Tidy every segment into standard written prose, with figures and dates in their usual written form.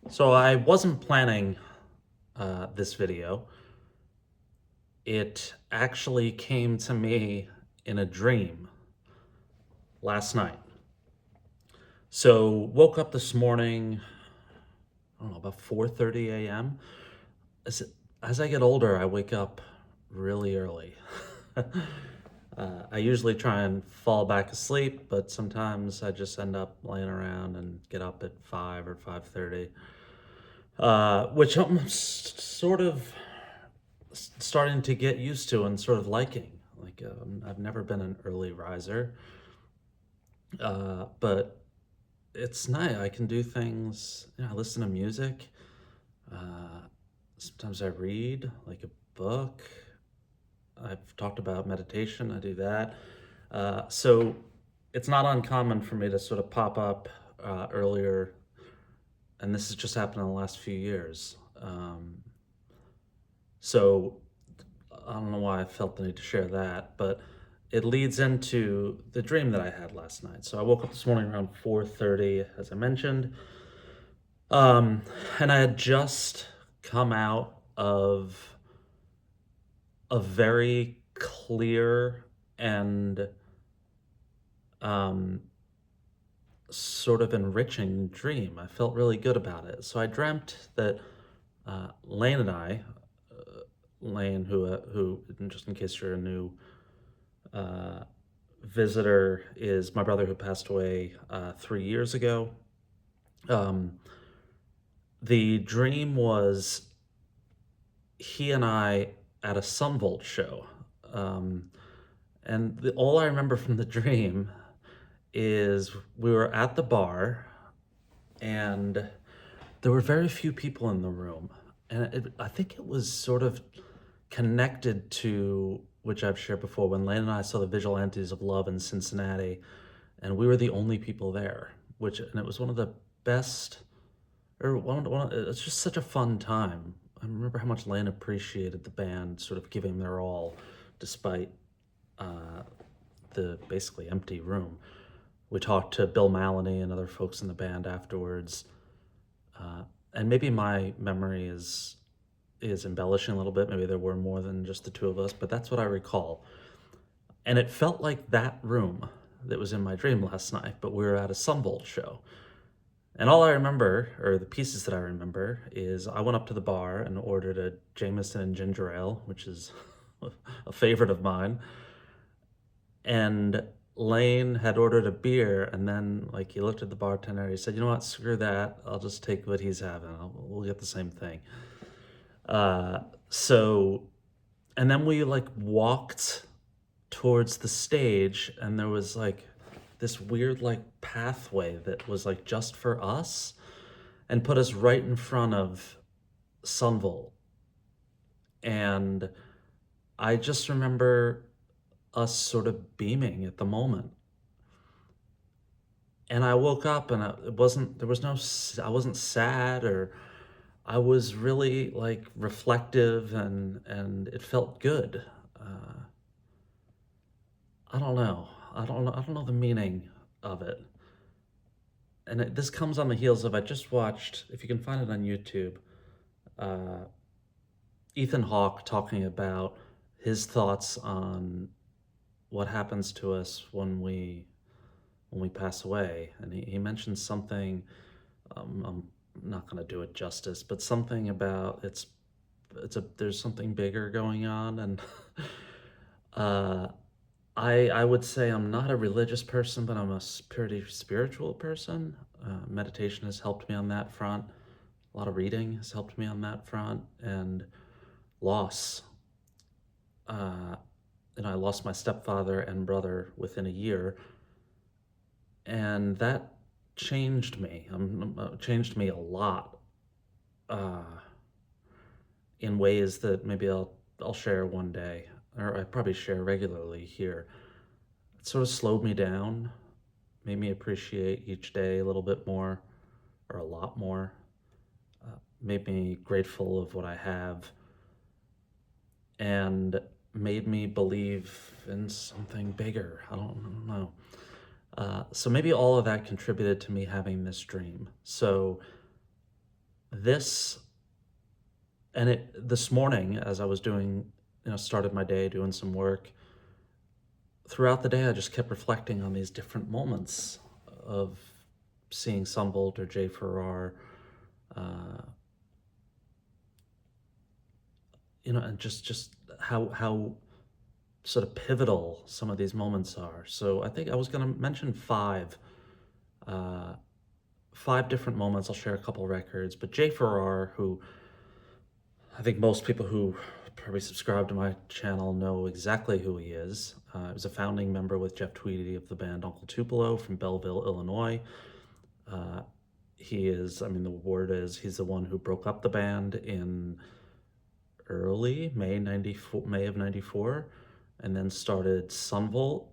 So I wasn't planning this video. It actually came to me in a dream last night. So woke up this morning, I don't know, about 4:30 a.m. As, as I get older, I wake up really early. I usually try and fall back asleep, but sometimes I just end up laying around and get up at 5 or 5:30, which I'm sort of starting to get used to and sort of liking. I've never been an early riser, but it's nice. I can do things. I listen to music. Uh, Sometimes I read like a book. I've talked about meditation. I do that. So it's not uncommon for me to sort of pop up earlier, and this has just happened in the last few years. So I don't know why I felt the need to share that, but it leads into the dream that I had last night. So I woke up this morning around 4:30, as I mentioned, um, and I had just come out of a very clear and um, sort of enriching dream. I felt really good about it. So I dreamt that Lane and I, Lane, who, just in case you're a new uh, visitor, is my brother who passed away 3 years ago. Um, the dream was he and I at a Sunvolt show. Um, all I remember from the dream is we were at the bar and there were very few people in the room. And I think it was sort of connected to, which I've shared before, when Lane and I saw the Vigilantes of Love in Cincinnati, and we were the only people there, and it was one of the best, or it's just such a fun time. I remember how much Lane appreciated the band sort of giving their all despite uh, the basically empty room. We talked to Bill Maloney and other folks in the band afterwards. And maybe my memory is embellishing a little bit. Maybe there were more than just the two of us, but that's what I recall. And it felt like that room that was in my dream last night, but we were at a Sunvolt show. And all I remember, or the pieces that I remember, is I went up to the bar and ordered a Jameson and ginger ale, which is a favorite of mine. And Lane had ordered a beer, and then like he looked at the bartender, he said, "You know what? Screw that. I'll just take what he's having. We'll get the same thing." So, and then we like walked towards the stage, and there was like this weird like pathway that was like just for us, and put us right in front of Sunvolt. And I just remember us sort of beaming at the moment. And I woke up and it wasn't, there was no, I wasn't sad, or I was really like reflective, and it felt good. Uh, I don't know. I don't know the meaning of it. And this comes on the heels of, I just watched, if you can find it on YouTube, uh, Ethan Hawke talking about his thoughts on what happens to us when we pass away, and he mentioned something. I'm not going to do it justice, but something about there's something bigger going on, and uh, I would say I'm not a religious person, but I'm a pretty spiritual person. Meditation has helped me on that front. A lot of reading has helped me on that front, and loss. Uh, I lost my stepfather and brother within a year, and that changed me. Changed me a lot, uh, in ways that maybe I'll share one day, or I probably share regularly here. It sort of slowed me down, made me appreciate each day a little bit more, or a lot more. Made me grateful of what I have, and made me believe in something bigger. I don't know. So maybe all of that contributed to me having this dream. So this and it this morning as I was doing, started my day doing some work. Throughout the day, I just kept reflecting on these different moments of seeing Sunvolt or Jay Farrar, uh, and just how sort of pivotal some of these moments are. So I think I was going to mention uh, five different moments. I'll share a couple records, but Jay Farrar, who I think most people who probably subscribe to my channel know exactly who he is. He was a founding member with Jeff Tweedy of the band Uncle Tupelo from Belleville, Illinois. Uh, he is, I mean, the word is he's the one who broke up the band in early May of '94, and then started Sunvolt,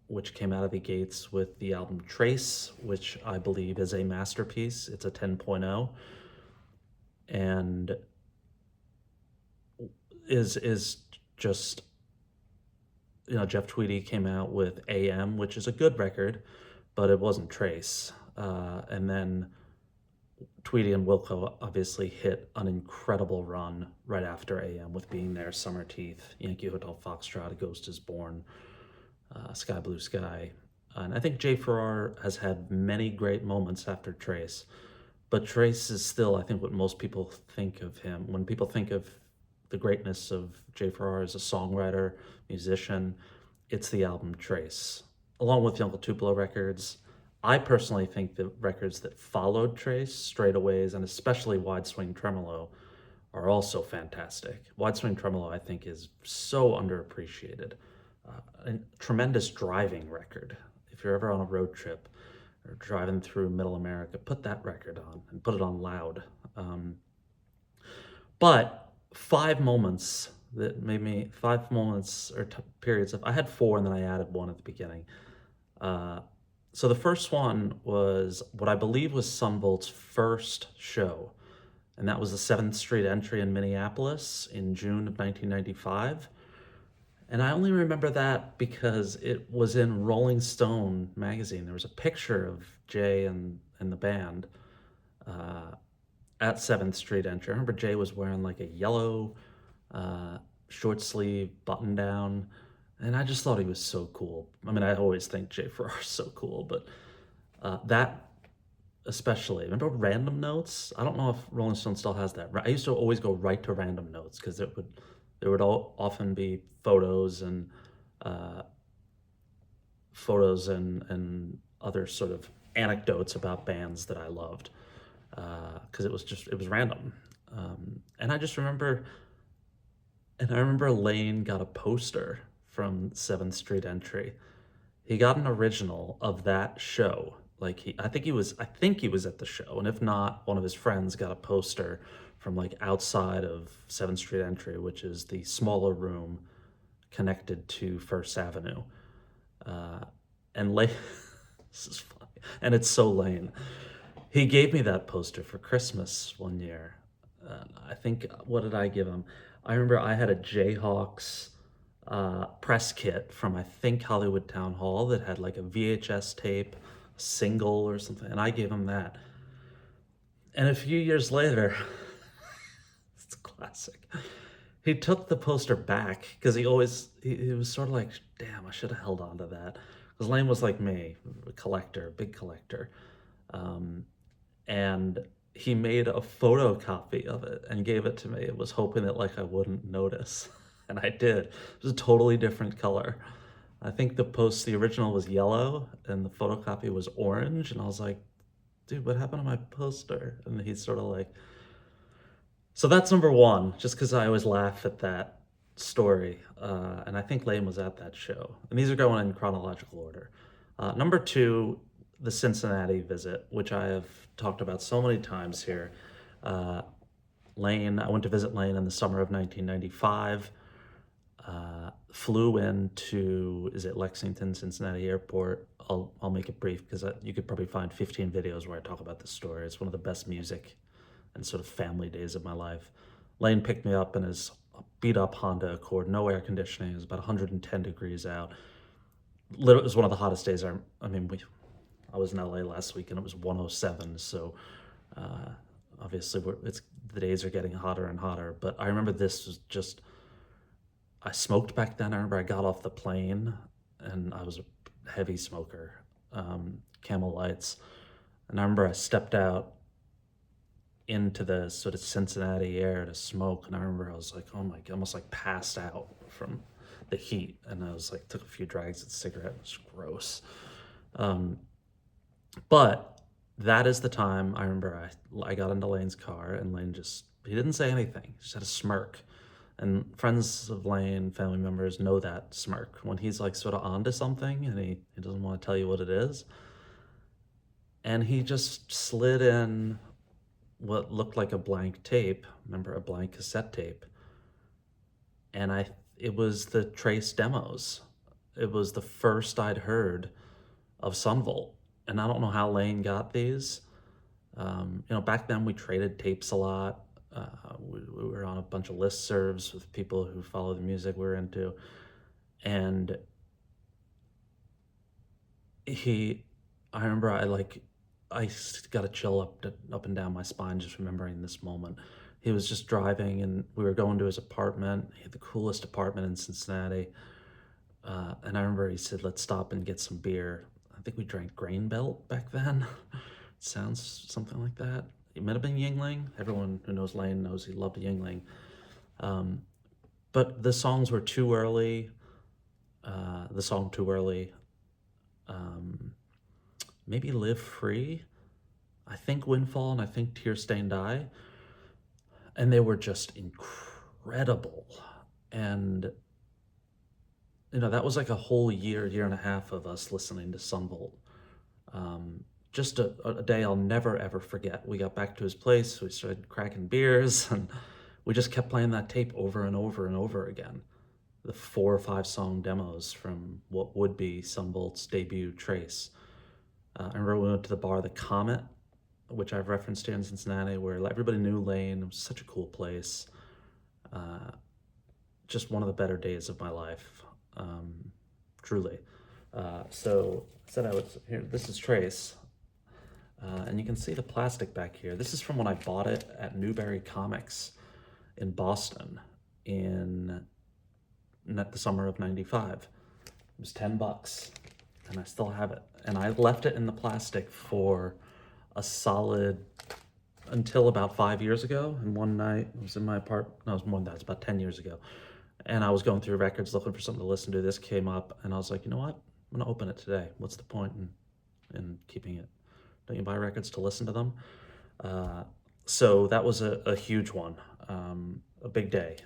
which came out of the gates with the album Trace, which I believe is a masterpiece. It's a 10.0, and is just, Jeff Tweedy came out with AM, which is a good record, but it wasn't Trace. And then Tweedy and Wilco obviously hit an incredible run right after AM with Being There, Summer Teeth, Yankee Hotel Foxtrot, A Ghost is Born, Sky Blue Sky. And I think Jay Farrar has had many great moments after Trace, but Trace is still, I think, what most people think of him. When people think of the greatness of Jay Farrar as a songwriter, musician, it's the album Trace, along with the Uncle Tupelo records. I personally think the records that followed Trace, Straightaways, and especially Wide Swing Tremolo, are also fantastic. Wide Swing Tremolo, I think, is so underappreciated. A tremendous driving record. If you're ever on a road trip or driving through Middle America, put that record on and put it on loud. But five moments or periods of, I had four and then I added one at the beginning. So the first one was what I believe was Sunvolt's first show, and that was the 7th Street entry in Minneapolis in June of 1995. And I only remember that because it was in Rolling Stone magazine. There was a picture of Jay and the band at 7th Street entry. I remember Jay was wearing like a yellow short sleeve button down, and I just thought he was so cool. I mean, I always think Jay Farrar is so cool, but that especially. Remember Random Notes? I don't know if Rolling Stone still has that. I used to always go right to Random Notes because there would often be uh, photos and other sort of anecdotes about bands that I loved because it was random. And I just remember, and I remember Lane got a poster from 7th Street entry. He got an original of that show. Like I think he was at the show, and if not, one of his friends got a poster from like outside of 7th Street entry, which is the smaller room connected to First Avenue. And Lane, this is funny, and it's so Lane. He gave me that poster for Christmas one year. I think, what did I give him? I remember I had a Jayhawks press kit from, I think, Hollywood Town Hall that had like a VHS tape, a single or something, and I gave him that. And a few years later, it's classic. He took the poster back because he was sort of like, damn, I should have held on to that. Because Lane was like me, a collector, big collector. And he made a photocopy of it and gave it to me. It was hoping that like I wouldn't notice. And I did. It was a totally different color. I think the original was yellow and the photocopy was orange. And I was like, dude, what happened to my poster? And he's sort of like, so that's number one, just because I always laugh at that story. And I think Lane was at that show. And these are going in chronological order. Number two, the Cincinnati visit, which I have talked about so many times here. I went to visit Lane in the summer of 1995. Flew into, is it Lexington, Cincinnati Airport? I'll make it brief because you could probably find 15 videos where I talk about this story. It's one of the best music and sort of family days of my life. Lane picked me up in his beat up Honda Accord, no air conditioning. It was about 110 degrees out. It was one of the hottest days. I was in LA last week and it was 107. So Obviously, the days are getting hotter and hotter, but I remember this was just, I smoked back then. I remember I got off the plane and I was a heavy smoker, Camel Lights. And I remember I stepped out into the sort of Cincinnati air to smoke. And I remember I was like, oh my God, almost like passed out from the heat. And I was like, took a few drags of the cigarette. It was gross. But that is the time I remember I got into Lane's car and Lane he didn't say anything. He just had a smirk. And friends of Lane, family members know that smirk when he's like sort of onto something and he doesn't want to tell you what it is. And he just slid in what looked like a blank tape, remember, a blank cassette tape. And it was the Trace demos. It was the first I'd heard of Sunvolt. And I don't know how Lane got these. Back then we traded tapes a lot. We were on a bunch of listservs with people who follow the music we were into. And I remember I got a chill up and down my spine just remembering this moment. He was just driving and we were going to his apartment. He had the coolest apartment in Cincinnati. And I remember he said, let's stop and get some beer. I think we drank Grain Belt back then. Sounds something like that. It might have been Yingling. Everyone who knows Lane knows he loved Yingling. But the songs were Too Early. The song Too Early. Maybe Live Free. I think Windfall and I think Tear Stained Eye. And they were just incredible. And, that was like a whole year and a half of us listening to Sunvolt. Just a day I'll never, ever forget. We got back to his place, we started cracking beers, and we just kept playing that tape over and over and over again. The 4 or 5 song demos from what would be Sunvolt's debut Trace. I remember we went to the bar, The Comet, which I've referenced here in Cincinnati, where everybody knew Lane. It was such a cool place. Just one of the better days of my life, truly. So I said I would, here, this is Trace. And you can see the plastic back here. This is from when I bought it at Newberry Comics in Boston in the summer of '95. It was $10, and I still have it. And I left it in the plastic for a solid, until about 5 years ago. And one night, it was in my apartment, no, it was more than that, it was about 10 years ago. And I was going through records looking for something to listen to. This came up, and I was like, you know what? I'm gonna open it today. What's the point in keeping it? Don't you buy records to listen to them? So that was a huge one, a big day.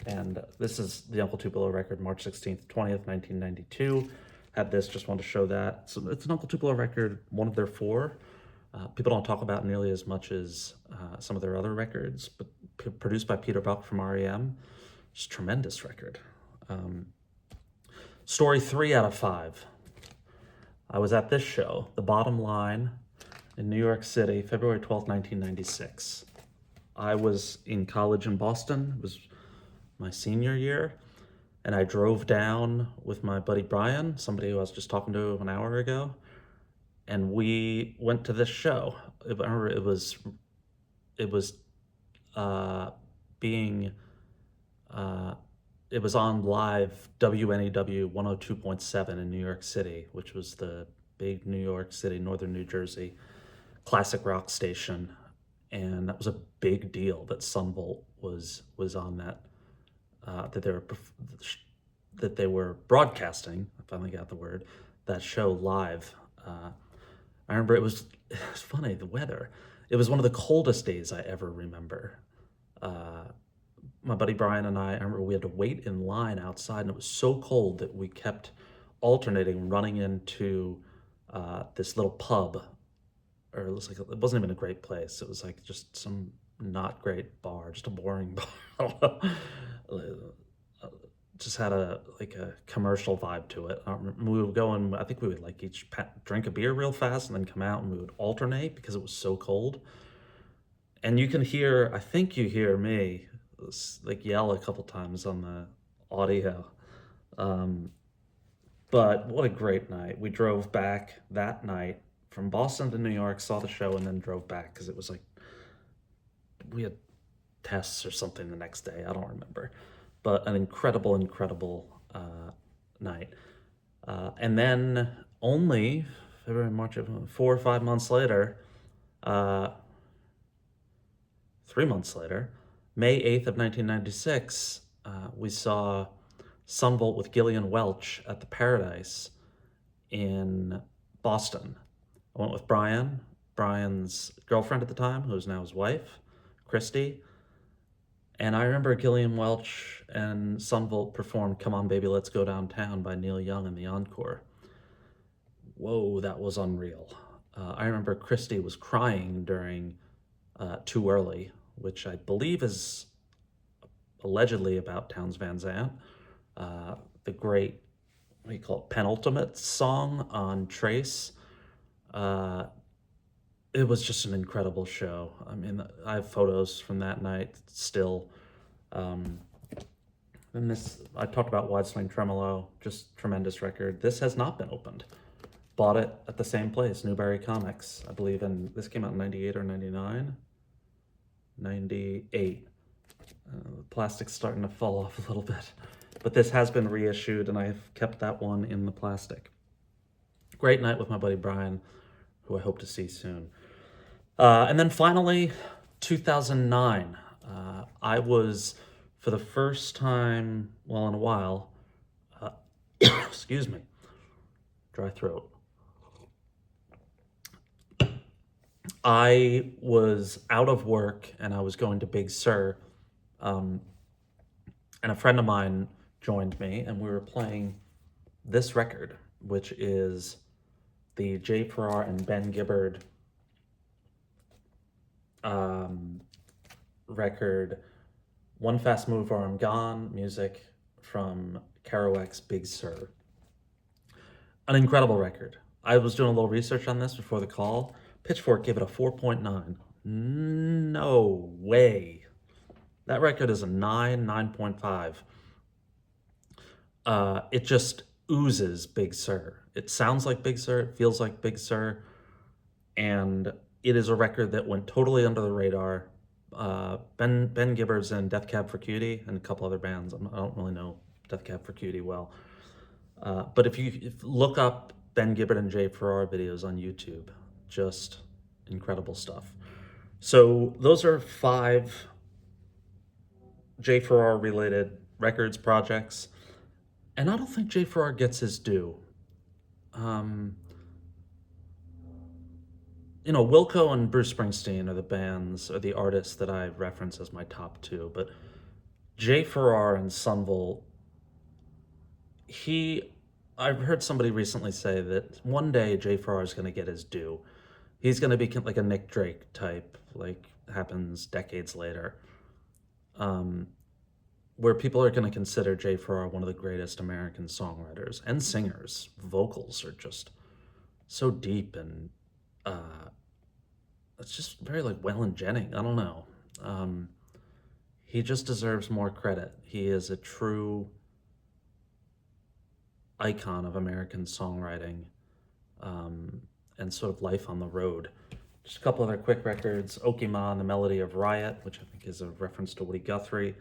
And this is the Uncle Tupelo record, March 16th, 20th, 1992. Had this, just wanted to show that. So it's an Uncle Tupelo record, one of their 4. People don't talk about nearly as much as some of their other records, but produced by Peter Buck from REM. Just tremendous record. Story 3 out of 5. I was at this show, The Bottom Line, in New York City, February 12th, 1996. I was in college in Boston. It was my senior year. And I drove down with my buddy Brian, somebody who I was just talking to an hour ago. And we went to this show. I remember it was on live WNEW 102.7 in New York City, which was the big New York City, northern New Jersey classic rock station. And that was a big deal that Sunvolt was on that, that they were broadcasting, I finally got the word, that show live. I remember it was funny, the weather. It was one of the coldest days I ever remember. My buddy Brian and I remember we had to wait in line outside, and it was so cold that we kept alternating, running into this little pub, or it wasn't even a great place. It was like just some not great bar, just a boring bar. Just had a commercial vibe to it. We would go and I think we would each drink a beer real fast and then come out and we would alternate because it was so cold. And you can hear, I think you hear me yell a couple times on the audio. But what a great night. We drove back that night from Boston to New York, saw the show, and then drove back because it was we had tests or something the next day. I don't remember, but an incredible night. And then only February, March, 4 or 5 months later, uh, 3 months later, May 8th of 1996, we saw Sunvolt with Gillian Welch at the Paradise in Boston. I went with Brian's girlfriend at the time, who is now his wife, Christy. And I remember Gillian Welch and Sunvolt performed Come On Baby Let's Go Downtown by Neil Young in the encore. Whoa, that was unreal. I remember Christy was crying during Too Early, which I believe is allegedly about Townes Van Zandt, the great, what do you call it, penultimate song on Trace. It was just an incredible show. I mean, I have photos from that night still. And I talked about Wide Swing Tremolo, just tremendous record. This has not been opened. Bought it at the same place, Newberry Comics, I believe, and this came out in 98 or 99? 98. The plastic's starting to fall off a little bit. But this has been reissued, and I've kept that one in the plastic. Great night with my buddy Brian, who I hope to see soon. And then finally, 2009. I was, for the first time, well, in a while, excuse me, dry throat. I was out of work and I was going to Big Sur. And a friend of mine joined me and we were playing this record, which is the Jay Farrar and Ben Gibbard record, One Fast Move or I'm Gone, music from Kerouac's Big Sur. An incredible record. I was doing a little research on this before the call. Pitchfork gave it a 4.9. No way. That record is a 9.5. It just oozes Big Sur. It sounds like Big Sur, it feels like Big Sur, and it is a record that went totally under the radar. Ben Gibbard's in Death Cab for Cutie and a couple other bands. I don't really know Death Cab for Cutie well. But if you look up Ben Gibbard and Jay Farrar videos on YouTube, just incredible stuff. So those are 5 Jay Farrar related records, projects. And I don't think Jay Farrar gets his due. Wilco and Bruce Springsteen are the bands or the artists that I reference as my top 2, but Jay Farrar and Sunvolt, I've heard somebody recently say that one day Jay Farrar is going to get his due. He's going to be like a Nick Drake type, like happens decades later, where people are going to consider Jay Farrar one of the greatest American songwriters and singers. Vocals are just so deep and it's just very like Waylon Jennings. I don't know. He just deserves more credit. He is a true icon of American songwriting and sort of life on the road. Just a couple other quick records. Okima and the Melody of Riot, which I think is a reference to Woody Guthrie.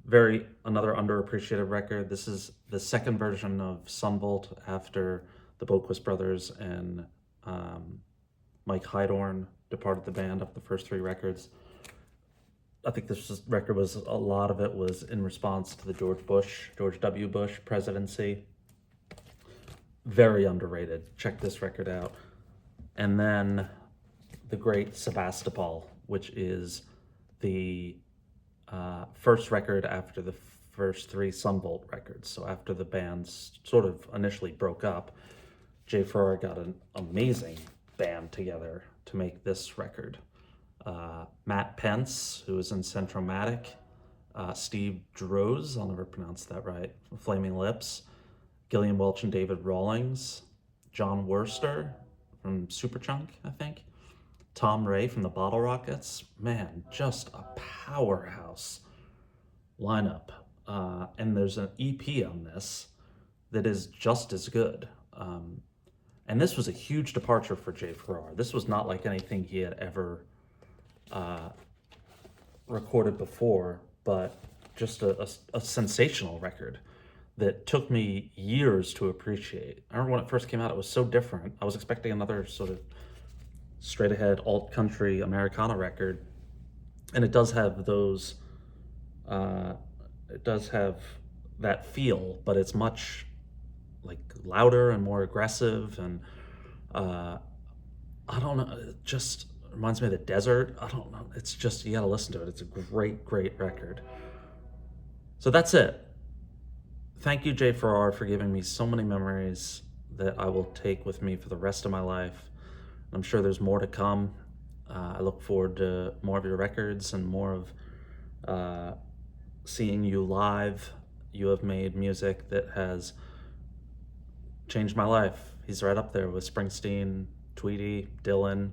Another underappreciated record. This is the second version of Sunvolt after the Boquist brothers and Mike Hydorn departed the band after the first 3 records. I think this record was, a lot of it was in response to the George W. Bush presidency. Very underrated. Check this record out. And then the great Sebastopol, which is the first record after the first 3 Sunvolt records. So after the bands sort of initially broke up, Jay Farrar got an amazing band together to make this record. Matt Pence, who was in Centromatic, Steve Droz, I'll never pronounce that right, Flaming Lips, Gillian Welch and David Rawlings, John Worster from Superchunk, I think, Tom Ray from the Bottle Rockets. Man, just a powerhouse lineup. And there's an EP on this that is just as good. And this was a huge departure for Jay Farrar. This was not like anything he had ever recorded before, but just a sensational record that took me years to appreciate. I remember when it first came out, it was so different. I was expecting another sort of straight ahead alt country Americana record, and it does have those. Uh, it does have that feel, but it's much like louder and more aggressive, and uh, I don't know. It just reminds me of the desert. I don't know. It's just you got to listen to it. It's a great, great record. So that's it. Thank you, Jay Farrar, for giving me so many memories that I will take with me for the rest of my life. I'm sure there's more to come. I look forward to more of your records and more of uh, seeing you live. You have made music that has changed my life. He's right up there with Springsteen, Tweety, Dylan,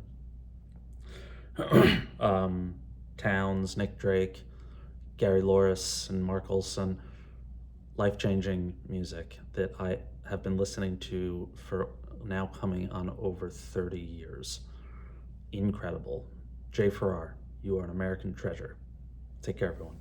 um, Towns, Nick Drake, Gary Loris, and Mark Olson. Life-changing music that I have been listening to for now coming on over 30 years. Incredible. Jay Farrar, you are an American treasure. Take care, everyone.